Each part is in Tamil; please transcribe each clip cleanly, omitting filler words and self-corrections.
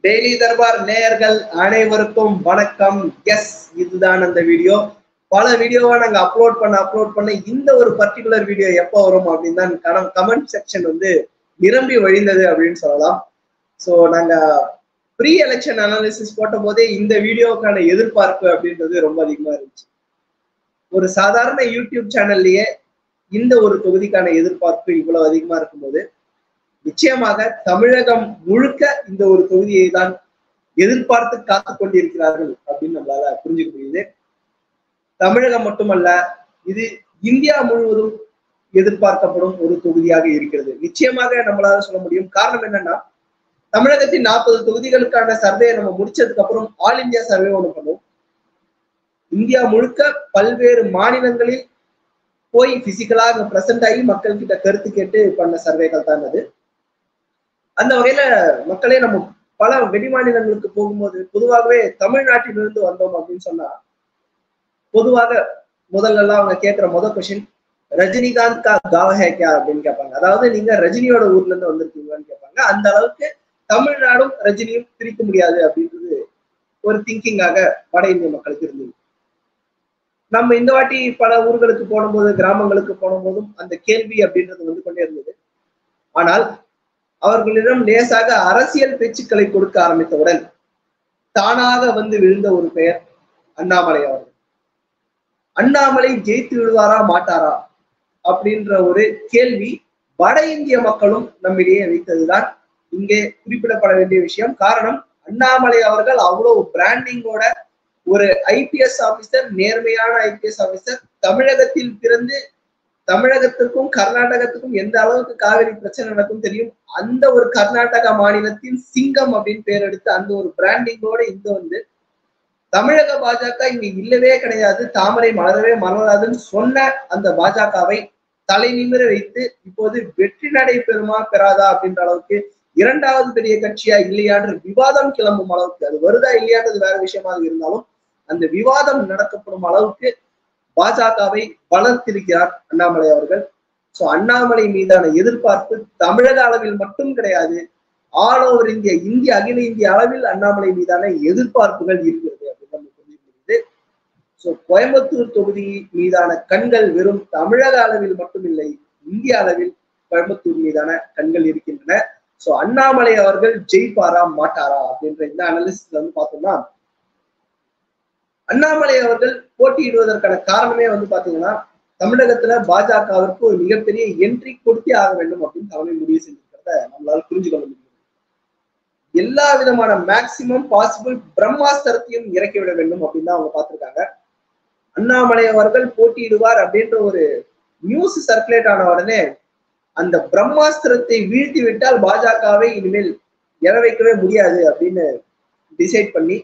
டெய்லி தர்பார் நேயர்கள் அனைவருக்கும் வணக்கம். எஸ், இதுதான் அந்த வீடியோ. பல வீடியோவா நாங்க அப்லோட் பண்ண இந்த ஒரு பர்டிகுலர் வீடியோ எப்போ வரும் அப்படின்னு தான் கமெண்ட் செக்ஷன் நிரம்பி வழிந்தது அப்படின்னு சொல்லலாம். ஸோ நாங்க ப்ரீ எலெக்ஷன் அனாலிசிஸ் போட்ட போதே இந்த வீடியோவுக்கான எதிர்பார்ப்பு அப்படின்றது ரொம்ப அதிகமா இருந்துச்சு. ஒரு சாதாரண யூடியூப் சேனல்லையே இந்த ஒரு தொகுதிக்கான எதிர்பார்ப்பு இவ்வளவு அதிகமா இருக்கும்போது நிச்சயமாக தமிழகம் முழுக்க இந்த ஒரு தொகுதியை தான் எதிர்பார்த்து காத்து கொண்டிருக்கிறார்கள் அப்படின்னு நம்மளால புரிஞ்சுக்க முடியுது. தமிழகம் மட்டுமல்ல, இது இந்தியா முழுவதும் எதிர்பார்க்கப்படும் ஒரு தொகுதியாக இருக்கிறது. நிச்சயமாக நம்மளால சொல்ல முடியும். காரணம் என்னன்னா, தமிழகத்தின் 40 தொகுதிகளுக்கான சர்வே நம்ம முடிச்சதுக்கு அப்புறம் ஆல் இந்தியா சர்வே ஒன்று பண்ணுவோம். இந்தியா முழுக்க பல்வேறு மாநிலங்களில் போய் பிசிக்கலாக பிரசன்ட் ஆகி மக்கள் கிட்ட கருத்து கேட்டு பண்ண சர்வேகள் தான் அது. அந்த வகையில மக்களே நம்ம பல வெளி மாநிலங்களுக்கு போகும்போது பொதுவாகவே தமிழ்நாட்டிலிருந்து வந்தோம் அப்படின்னு சொன்னா பொதுவாக முதல்ல அவங்க கேட்கிற முதல் கொஸ்டின் ரஜினிகாந்த் கா காவ் ஹே கியா அப்படின்னு கேட்பாங்க. அதாவது நீங்க ரஜினியோட ஊர்ல இருந்து வந்திருக்கீங்கன்னு கேட்பாங்க. அந்த அளவுக்கு தமிழ்நாடும் ரஜினியும் பிரிக்க முடியாது அப்படின்றது ஒரு திங்கிங்காக வட இந்திய மக்களுக்கு இருந்தது. நம்ம இந்த வாட்டி பல ஊர்களுக்கு போனும்போது, கிராமங்களுக்கு போனும்போதும் அந்த கேள்வி அப்படின்றது வந்து கொண்டே இருந்தது. ஆனால் அவர்களிடம் லேசாக அரசியல் பேச்சுக்களை கொடுக்க ஆரம்பித்தவுடன் தானாக வந்து விழுந்த ஒரு பெயர் அண்ணாமலை அவர்கள். அண்ணாமலை ஜெயித்து விடுவாரா மாட்டாரா அப்படின்ற ஒரு கேள்வி வட இந்திய மக்களும் நம்மிடையே வைத்ததுதான் இங்கே குறிப்பிடப்பட வேண்டிய விஷயம். காரணம், அண்ணாமலை அவர்கள் அவ்வளவு பிராண்டிங்கோட ஒரு ஐபிஎஸ் ஆபீசர், நேர்மையான ஐபிஎஸ் ஆபீசர், தமிழகத்தில் பிறந்து தமிழகத்துக்கும் கர்நாடகத்துக்கும் எந்த அளவுக்கு காவிரி பிரச்சனை நடக்கும் தெரியும். அந்த ஒரு கர்நாடகா மாநிலத்தின் சிங்கம் அப்படின்னு பேர் எடுத்து அந்த ஒரு பிராண்டிங்கோட இங்க தமிழக பாஜக இங்க இல்லவே கிடையாது, தாமரை மலரவே மலராதுன்னு சொன்ன அந்த பாஜகவை தலை நிமிர வைத்து இப்போது வெற்றி நடை பெறுமா பெறாதா அப்படின்ற அளவுக்கு இரண்டாவது பெரிய கட்சியா இல்லையான்ற விவாதம் கிளம்பும் அளவுக்கு, அது வருதா இல்லையான்றது வேற விஷயமாக இருந்தாலும் அந்த விவாதம் நடக்கப்படும் அளவுக்கு பாஜகவை வளர்த்திருக்கிறார் அண்ணாமலை அவர்கள். சோ அண்ணாமலை மீதான எதிர்பார்ப்பு தமிழக அளவில் மட்டும் கிடையாது, ஆல் ஓவர் இந்திய அகில இந்திய அளவில் அண்ணாமலை மீதான எதிர்பார்ப்புகள் இருக்கிறது அப்படின்னு நம்ம புரிஞ்சுக்க முடியுது. சோ கோயம்புத்தூர் தொகுதி மீதான கண்கள் வெறும் தமிழக அளவில் மட்டும் இல்லை, இந்திய அளவில் கோயம்புத்தூர் மீதான கண்கள் இருக்கின்றன. சோ அண்ணாமலை அவர்கள் ஜெயிப்பாரா மாட்டாரா அப்படின்ற இந்த அனாலிசிஸ்ல பார்த்தோம்னா, அண்ணாமலை அவர்கள் போட்டியிடுவதற்கான காரணமே பாத்தீங்கன்னா, தமிழகத்துல பாஜகவிற்கு ஒரு மிகப்பெரிய என்ட்ரி கொடுத்தே ஆக வேண்டும் அப்படின்னு தலைமை முடிவு செஞ்சிருக்கிறத நம்மளால புரிஞ்சு கொள்ள முடியும். எல்லா விதமான மேக்சிமம் பாசிபிள் பிரம்மாஸ்திரத்தையும் இறக்கிவிட வேண்டும் அப்படின்னு தான் அவங்க பார்த்திருக்காங்க. அண்ணாமலை அவர்கள் போட்டியிடுவார் அப்படின்ற ஒரு நியூஸ் சர்க்குலேட் ஆன உடனே அந்த பிரம்மாஸ்திரத்தை வீழ்த்தி விட்டால் பாஜகவை இனிமேல் எழ வைக்கவே முடியாது அப்படின்னு டிசைட் பண்ணி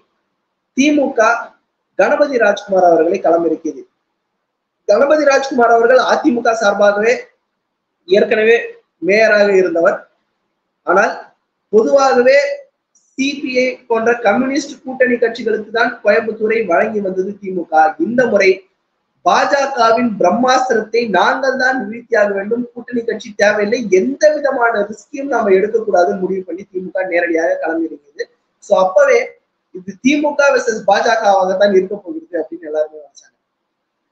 திமுக கணபதி ராஜ்குமார் அவர்களை களமிறக்கியது. கணபதி ராஜ்குமார் அவர்கள் அதிமுக சார்பாகவே ஏற்கனவே மேயராக இருந்தவர். ஆனால் பொதுவாகவே சிபிஐ போன்ற கம்யூனிஸ்ட் கூட்டணி கட்சிகளுக்கு தான் கோயம்புத்தூரை வழங்கி வந்தது திமுக. இந்த முறை பாஜகவின் பிரம்மாஸ்திரத்தை நாங்கள் தான் வீழ்த்தியாக வேண்டும், கூட்டணி கட்சி தேவையில்லை, எந்த விதமான ரிஸ்கையும் நாம எடுக்கக்கூடாதுன்னு முடிவு பண்ணி திமுக நேரடியாக களமிறங்கியது. சோ அப்பவே இது திமுக வெர்சஸ் பாஜகவாக தான் இருக்க போகிறது அப்படின்னு எல்லாருமே நினைச்சாங்க.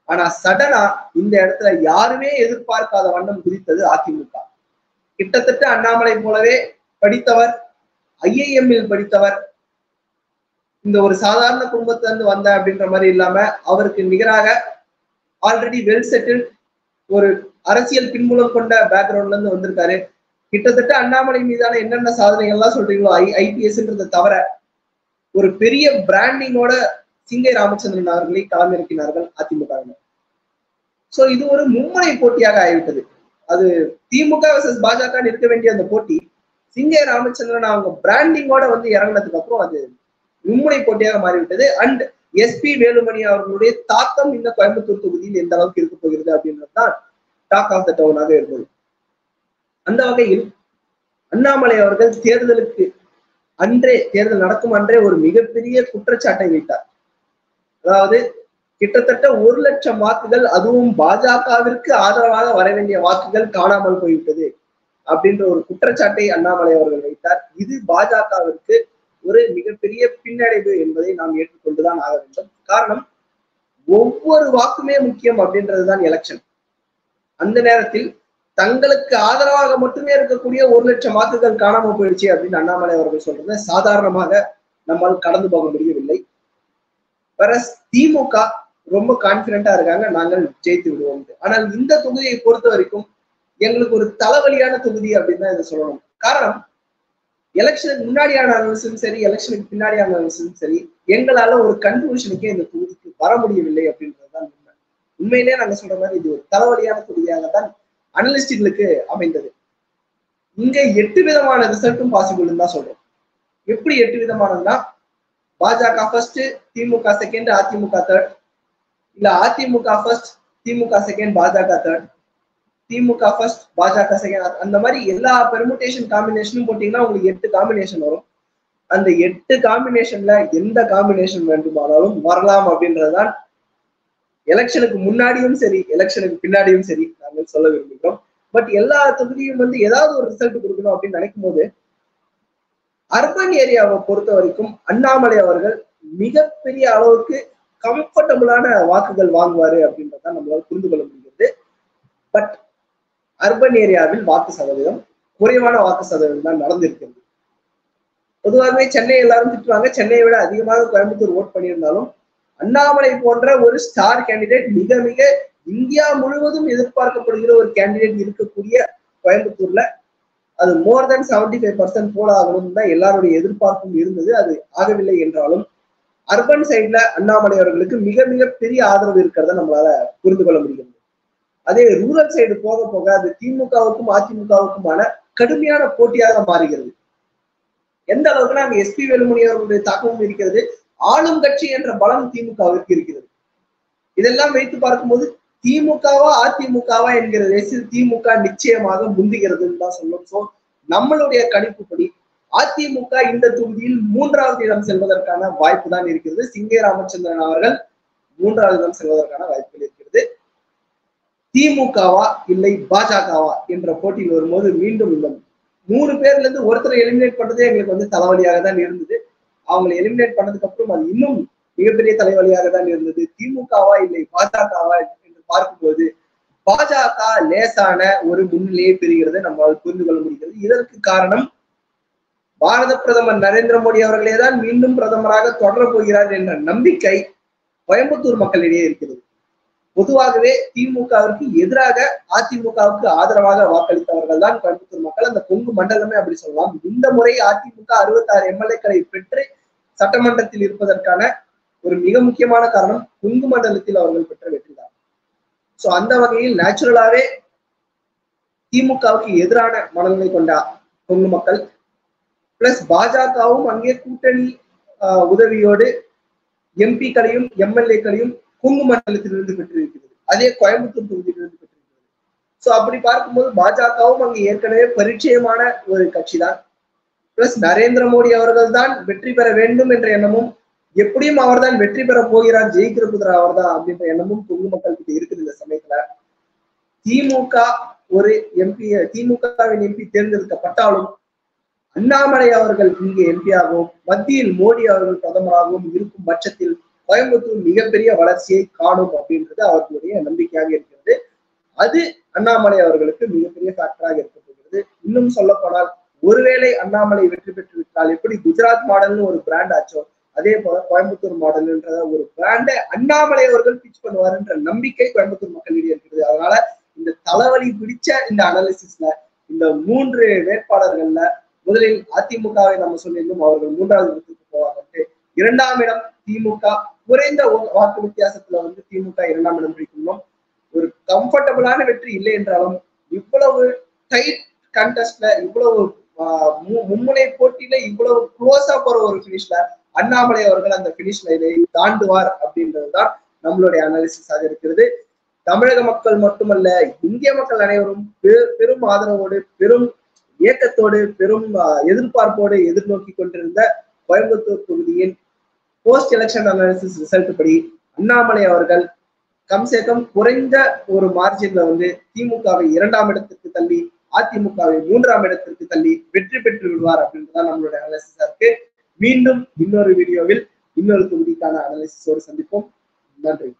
ஆனா சடனா இந்த இடத்துல யாருமே எதிர்பார்க்காத வண்ணம் குதித்தது அதிமுக. கிட்டத்தட்ட அண்ணாமலை போலவே படித்தவர், ஐஐஎம்மில் படித்தவர், இந்த ஒரு சாதாரண குடும்பத்துல இருந்து வந்த அப்படின்ற மாதிரி இல்லாம அவருக்கு நிகராக ஆல்ரெடி வெல் செட்டில்ட் ஒரு அரசியல் பின்புலம் கொண்ட பேக்ரவுண்ட்ல இருந்து வந்திருக்காரு. கிட்டத்தட்ட அண்ணாமலை மீதான என்னென்ன சாதனைகள்லாம் சொல்றீங்களோ ஐபிஎஸ்ன்றதை தவிர ஒரு பெரிய பிராண்டிங்கோட சிங்கை ராமச்சந்திரன் அவர்களை களமிறக்கினார்கள் அதிமுகவினர். சோ இது ஒரு மும்முனை போட்டியாக ஆகிவிட்டது. அது திமுக வெர்சஸ் பாஜக இருக்க வேண்டிய அந்த போட்டி சிங்கை ராமச்சந்திரன் அவங்க பிராண்டிங்கோட இறங்கினதுக்கு அப்புறம் அது மும்முனை போட்டியாக மாறிவிட்டது. அண்ட் எஸ்பி வேலுமணி அவர்களுடைய தாக்கம் இந்த கோயம்புத்தூர் தொகுதியில் எந்த அளவுக்கு இருக்க போகிறது அப்படின்றதுதான் டாக் ஆஃப் த டவுனாக இருந்தது. அந்த வகையில் அண்ணாமலை அவர்கள் தேர்தல் நடக்கும் அன்றே ஒரு மிகப்பெரிய குற்றச்சாட்டை வைத்தார். அதாவது கிட்டத்தட்ட 1 லட்சம் வாக்குகள், அதுவும் பாஜகவிற்கு ஆதரவாக வர வேண்டிய வாக்குகள் காணாமல் போய்விட்டது அப்படின்ற ஒரு குற்றச்சாட்டை அண்ணாமலை அவர்கள் வைத்தார். இது பாஜகவிற்கு ஒரு மிகப்பெரிய பின்னடைவு என்பதை நாம் ஏற்றுக்கொண்டுதான் ஆக வேண்டும். காரணம், ஒவ்வொரு வாக்குமே முக்கியம் அப்படின்றதுதான் எலெக்ஷன். அந்த நேரத்தில் தங்களுக்கு ஆதரவாக மட்டுமே இருக்கக்கூடிய 1,00,000 வாக்குகள் காணாம போயிடுச்சு அப்படின்னு அண்ணாமலை அவர்கள் சொல்றதை சாதாரணமாக நம்மால் கடந்து போக முடியவில்லை. வேற திமுக ரொம்ப கான்பிடண்டா இருக்காங்க, நாங்கள் ஜெயித்து விடுவோம். ஆனால் இந்த தொகுதியை பொறுத்த வரைக்கும் எங்களுக்கு ஒரு தலைவலியான தொகுதி அப்படின்னு தான் இதை சொல்லணும். காரணம், எலெக்ஷனுக்கு முன்னாடியான அனாலிசிஸும் சரி, எலெக்ஷனுக்கு பின்னாடியான அனாலிசிஸும் சரி, எங்களால ஒரு கன்க்ளூஷனுக்கே இந்த தொகுதிக்கு வர முடியவில்லை அப்படின்றதுதான் உண்மை. உண்மையிலேயே நாங்க சொல்ற மாதிரி இது ஒரு தலைவலியான தொகுதியாக தான் அனலிஸ்டுகளுக்கு அமைந்தது. இங்க 8 விதமான ரிசல்ட்டும் பாசிபிள் தான் சொல்றோம். எப்படி 8 விதமானதுன்னா, பாஜக ஃபர்ஸ்ட், திமுக செகண்ட், அதிமுக தேர்ட், இல்ல அதிமுக ஃபர்ஸ்ட், திமுக செகண்ட், பாஜக தேர்ட், திமுக ஃபர்ஸ்ட், பாஜக செகண்ட், அந்த மாதிரி எல்லா பெர்முடேஷன் காம்பினேஷனும் போட்டீங்கன்னா உங்களுக்கு 8 காம்பினேஷன் வரும். அந்த 8 காம்பினேஷன்ல எந்த காம்பினேஷன் வேண்டுமானாலும் வரலாம் அப்படின்றதுதான் எலெக்ஷனுக்கு முன்னாடியும் சரி, எலெக்ஷனுக்கு பின்னாடியும் சரி நாங்கள் சொல்ல விரும்புகிறோம். பட் எல்லா தொகுதியும் வந்து ஏதாவது ஒரு ரிசல்ட் கொடுக்கணும் அப்படின்னு நினைக்கும் போது, அர்பன் ஏரியாவை பொறுத்த வரைக்கும் அண்ணாமலை அவர்கள் மிகப்பெரிய அளவுக்கு கம்ஃபர்டபுளான வாக்குகள் வாங்குவாரு அப்படின்றத நம்மளால புரிந்து கொள்ள முடிகிறது. பட் அர்பன் ஏரியாவில் வாக்கு சதவீதம் குறைவான வாக்கு சதவீதம் தான் நடந்திருக்கிறது. பொதுவாகவே சென்னை எல்லாரும் திட்டுவாங்க, சென்னையை விட அதிகமாக கோயம்புத்தூர் ஓட் பண்ணியிருந்தாலும் அண்ணாமலை போன்ற ஒரு ஸ்டார் கேண்டிடேட், மிக மிக இந்தியா முழுவதும் எதிர்பார்க்கப்படுகிற ஒரு கேண்டிடேட் இருக்கக்கூடிய கோயம்புத்தூர்ல அது மோர் தென் 75% போல ஆகணும் தான் எல்லாருடைய எதிர்பார்ப்பும் இருந்தது. அது ஆகவில்லை என்றாலும் அர்பன் சைட்ல அண்ணாமலை அவர்களுக்கு மிக மிக பெரிய ஆதரவு இருக்கிறத நம்மளால புரிந்து கொள்ள முடிகிறது. அதே ரூரல் சைடு போக போக அது திமுகவுக்கும் அதிமுகவுக்குமான கடுமையான போட்டியாக மாறுகிறது. எந்த அளவுக்குன்னா அங்க எஸ்பி வேலுமணி அவர்களுடைய தாக்கமும் இருக்கிறது, ஆளும் கட்சி என்ற பலம் திமுகவிற்கு இருக்கிறது. இதெல்லாம் வைத்து பார்க்கும்போது திமுகவா அதிமுகவா என்கிற ரேசில் திமுக நிச்சயமாக முந்துகிறதுன்னு தான் சொல்லணும். ஸோ நம்மளுடைய கணிப்புப்படி அதிமுக இந்த தொகுதியில் 3வது இடம் செல்வதற்கான வாய்ப்பு தான் இருக்கிறது. சிங்கே ராமச்சந்திரன் அவர்கள் 3வது இடம் செல்வதற்கான வாய்ப்புகள் இருக்கிறது. திமுகவா இல்லை பாஜகவா என்ற போட்டியில் வரும்போது மீண்டும் இந்த 3 பேர்ல இருந்து ஒருத்தரை எலிமினேட் பண்றதே எங்களுக்கு வந்து தலைவலியாக தான் இருந்தது. அவங்களை எலிமினேட் பண்ணதுக்கு அப்புறம் அது இன்னும் மிகப்பெரிய தலைவலியாக தான் இருந்தது. திமுகவா இல்லை பாஜகவா என்று பார்க்கும்போது பாஜக லேசான ஒரு முன்னிலையை பெறுகிறது நம்மால் புரிந்து கொள்ள முடிகிறது. இதற்கு காரணம், பாரத பிரதமர் நரேந்திர மோடி அவர்களே தான் மீண்டும் பிரதமராக தொடரப் போகிறார் என்ற நம்பிக்கை கோயம்புத்தூர் மக்களிடையே இருக்கிறது. பொதுவாகவே திமுகவிற்கு எதிராக அதிமுகவுக்கு ஆதரவாக வாக்களித்தவர்கள் தான் கோயம்புத்தூர் மக்கள். அந்த கொங்கு மண்டலமே அப்படி சொல்லலாம். இந்த முறை அதிமுக 66 எம்எல்ஏக்களை பெற்று சட்டமன்றத்தில் இருப்பதற்கான ஒரு மிக முக்கியமான காரணம் கொங்கு மண்டலத்தில் அவர்கள் பெற்ற வெற்றி தான். சோ அந்த வகையில் நேச்சுரலாவே திமுகவுக்கு எதிரான மனநிலை கொண்ட கொங்கு மக்கள் பிளஸ் பாஜகவும் அங்கே கூட்டணி உதவியோடு எம்பிக்களையும் எம்எல்ஏக்களையும் கொங்கு மண்டலத்திலிருந்து பெற்றிருக்கிறது. அதே கோயம்புத்தூர் தொகுதியிலிருந்து பெற்றிருக்கிறது. சோ அப்படி பார்க்கும்போது பாஜகவும் அங்கே ஏற்கனவே பரிச்சயமான ஒரு கட்சி தான். பிளஸ் நரேந்திர மோடி அவர்கள் தான் வெற்றி பெற வேண்டும் என்ற எண்ணமும், எப்படியும் அவர் தான் வெற்றி பெற போகிறார், ஜெயிக்கிற குதிரை அவர் தான் அப்படின்ற எண்ணமும் கொங்கு மக்கள் கிட்ட இருக்குது. இந்த சமயத்துல திமுக ஒரு திமுகவின் எம்பி தேர்ந்தெடுக்கப்பட்டாலும் அண்ணாமலை அவர்கள் இங்கே எம்பியாகவும் மத்தியில் மோடி அவர்கள் பிரதமராகவும் இருக்கும் பட்சத்தில் கோயம்புத்தூர் மிகப்பெரிய வளர்ச்சியை காணும் அப்படின்றது அவர்களுடைய நம்பிக்கையாக இருக்கிறது. அது அண்ணாமலை அவர்களுக்கு மிகப்பெரிய ஃபேக்டராக இருக்க போகிறது. இன்னும் சொல்ல போனால், ஒருவேளை அண்ணாமலை வெற்றி பெற்றுவிட்டால் எப்படி குஜராத் மாடல்னு ஒரு பிராண்ட் ஆச்சோ, அதே போல கோயம்புத்தூர் மாடல் என்ற ஒரு பிராண்டை அண்ணாமலை அவர்கள் பிச் பண்ணுவார் என்ற நம்பிக்கை கோயம்புத்தூர் மக்களிடையே இருக்கிறது. அதனால இந்த தலைவலி பிடிச்ச இந்த அனாலிசிஸ்ல இந்த 3 வேட்பாளர்கள்ல முதலில் அதிமுகவை நம்ம சொல்லியிருந்தோம், அவர்கள் 3வது இடத்துக்கு போவாங்க. 2ஆம் இடம் திமுக, குறைந்த வாக்கு வித்தியாசத்துல வந்து திமுக 2ஆம் இடம் பிடிக்கணும். ஒரு கம்ஃபர்டபுளான வெற்றி இல்லை என்றாலும் இவ்வளவு டைட் கண்டெஸ்ட்ல, இவ்வளவு மும்முனை போட்டியில இவ்வளவு க்ளோஸா போற ஒரு பினிஷ்ல அண்ணாமலை அவர்கள் அந்த பினிஷ் லைனை தாண்டுவார் அப்படின்றதுதான் நம்மளுடைய அனாலிசிஸாக இருக்கிறது. தமிழக மக்கள் மட்டுமல்ல, இந்திய மக்கள் அனைவரும் பெரும் ஆதரவோடு, பெரும் இயக்கத்தோடு, பெரும் எதிர்பார்ப்போடு எதிர்நோக்கி கொண்டிருந்த கோயம்புத்தூர் தொகுதியின் போஸ்ட் எலெக்ஷன் அனாலிசிஸ் ரிசல்ட் படி அண்ணாமலை அவர்கள் கம்சேகம் குறைந்த ஒரு மார்ஜின்ல வந்து திமுகவை 2ஆம் இடத்திற்கு தள்ளி அதிமுகவை 3ஆம் இடத்திற்கு தள்ளி வெற்றி பெற்று விடுவார் அப்படின்றதான் நம்மளுடைய அனாலிசிஸா இருக்கு. மீண்டும் இன்னொரு வீடியோவில் இன்னொரு தொகுதிக்கான அனாலிசிஸோடு சந்திப்போம். நன்றி.